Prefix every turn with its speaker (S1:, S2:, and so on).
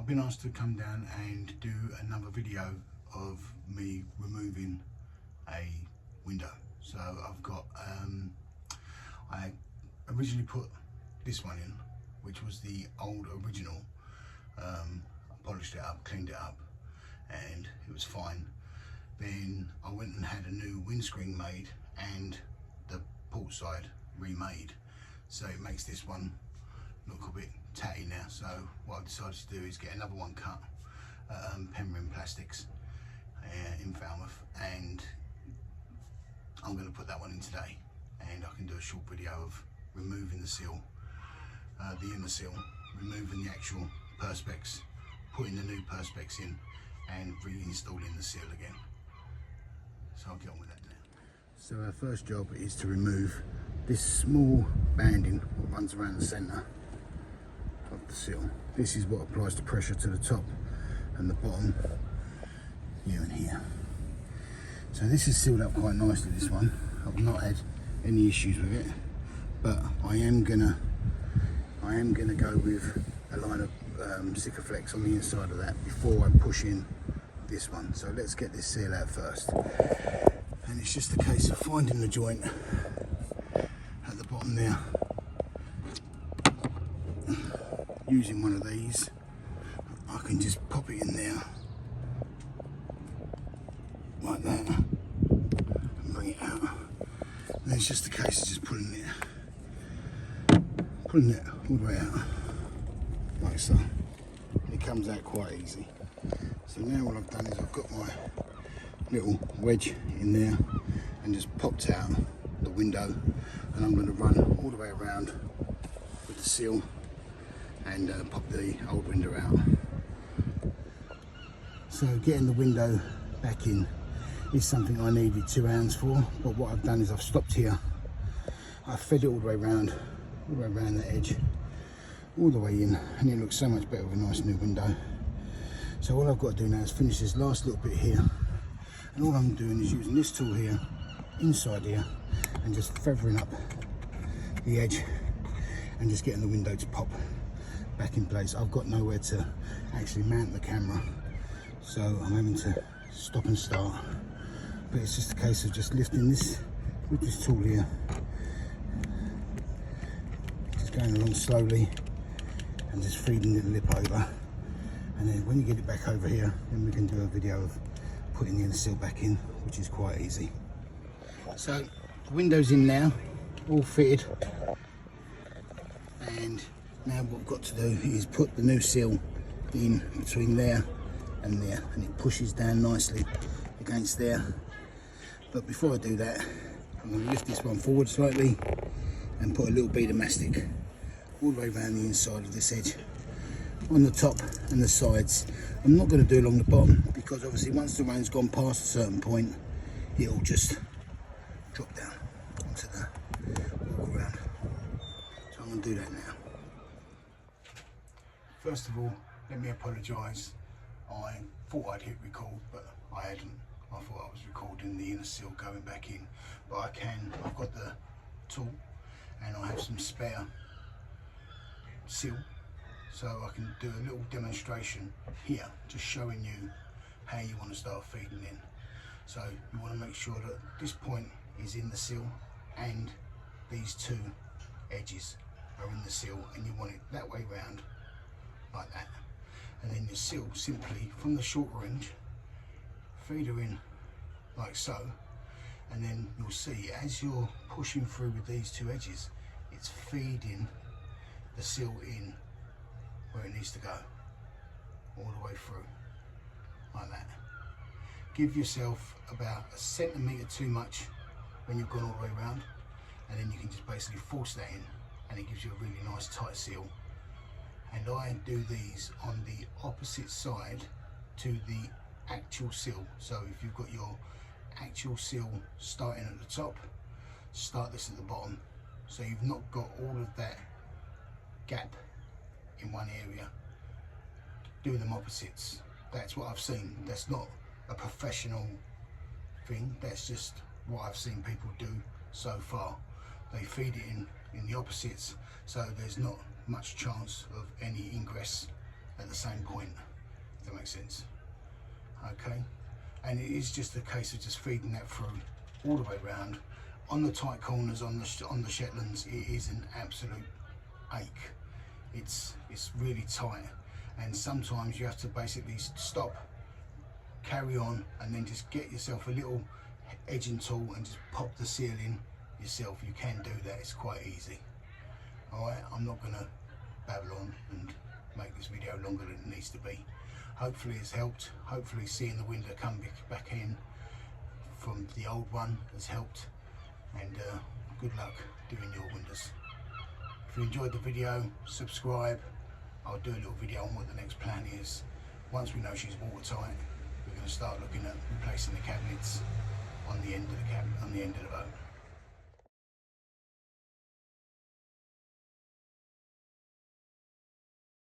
S1: I've been asked to come down and do another video of me removing a window. So I've got, I originally put this one in, which was the old original. I polished it up, cleaned it up, and it was fine. Then I went and had a new windscreen made and the port side remade. So it makes this one look a bit tatty now. So what I've decided to do is get another one cut at Penryn Plastics in Falmouth, and I'm going to put that one in today, and I can do a short video of removing the seal, the inner seal, removing the actual perspex, putting the new perspex in, and reinstalling the seal again. So I'll get on with that now. So our first job is to remove this small banding that runs around the centre of the seal. This is what applies the pressure to the top and the bottom, here and here. So this is sealed up quite nicely, this one. I've not had any issues with it, but I am gonna go with a line of Sikaflex on the inside of that before I push in this one. So let's get this seal out first. And it's just a case of finding the joint at the bottom there, using one of these. I can just pop it in there like that and bring it out. And it's just a case of just pulling it all the way out like so. It comes out quite easy. So now what I've done is I've got my little wedge in there and just popped out the window, and I'm going to run all the way around with the seal and pop the old window out. So getting the window back in is something I needed 2 hands for, but what I've done is I've stopped here, I've fed it all the way around the edge, all the way in, and it looks so much better with a nice new window. So all I've got to do now is finish this last little bit here, and all I'm doing is using this tool here, inside here, and just feathering up the edge and just getting the window to pop back in place. I've got nowhere to actually mount the camera, so I'm having to stop and start, but it's just a case of just lifting this with this tool here, just going along slowly and just feeding the lip over, and then when you get it back over here, then we can do a video of putting the inner seal back in, which is quite easy. So the window's in now, all fitted, and now what I've got to do is put the new seal in between there and there, and it pushes down nicely against there. But before I do that, I'm going to lift this one forward slightly and put a little bead of mastic all the way around the inside of this edge, on the top and the sides. I'm not going to do along the bottom, because obviously once the rain's gone past a certain point, it'll just drop down onto the walk around. So I'm going to do that now. First of all, let me apologise. I thought I'd hit record, but I hadn't. I thought I was recording the inner seal going back in, but I can. I've got the tool and I have some spare seal, so I can do a little demonstration here, just showing you how you want to start feeding in. So you want to make sure that this point is in the seal and these 2 edges are in the seal, and you want it that way round like that. And then your seal, simply from the shorter end, feed her in like so, and then you'll see as you're pushing through with these 2 edges, it's feeding the seal in where it needs to go, all the way through like that. Give yourself about a centimetre too much when you've gone all the way around, and then you can just basically force that in, and it gives you a really nice tight seal. And I do these on the opposite side to the actual seal. So if you've got your actual seal starting at the top, start this at the bottom, so you've not got all of that gap in one area. Do them opposites. That's what I've seen. That's not a professional thing, that's just what I've seen people do so far. They feed it in the opposites, so there's not much chance of any ingress at the same point, if that makes sense. Okay, and it is just a case of just feeding that through all the way around. On the tight corners on the Shetlands, it is an absolute ache. It's really tight, and sometimes you have to basically stop, carry on, and then just get yourself a little edging tool and just pop the seal in yourself. You can do that, it's quite easy. Alright, I'm not going to babble on and make this video longer than it needs to be. Hopefully it's helped. Hopefully seeing the window come back in from the old one has helped, and good luck doing your windows. If you enjoyed the video, subscribe. I'll do a little video on what the next plan is. Once we know she's watertight, we're going to start looking at replacing the cabinets on the end of the boat.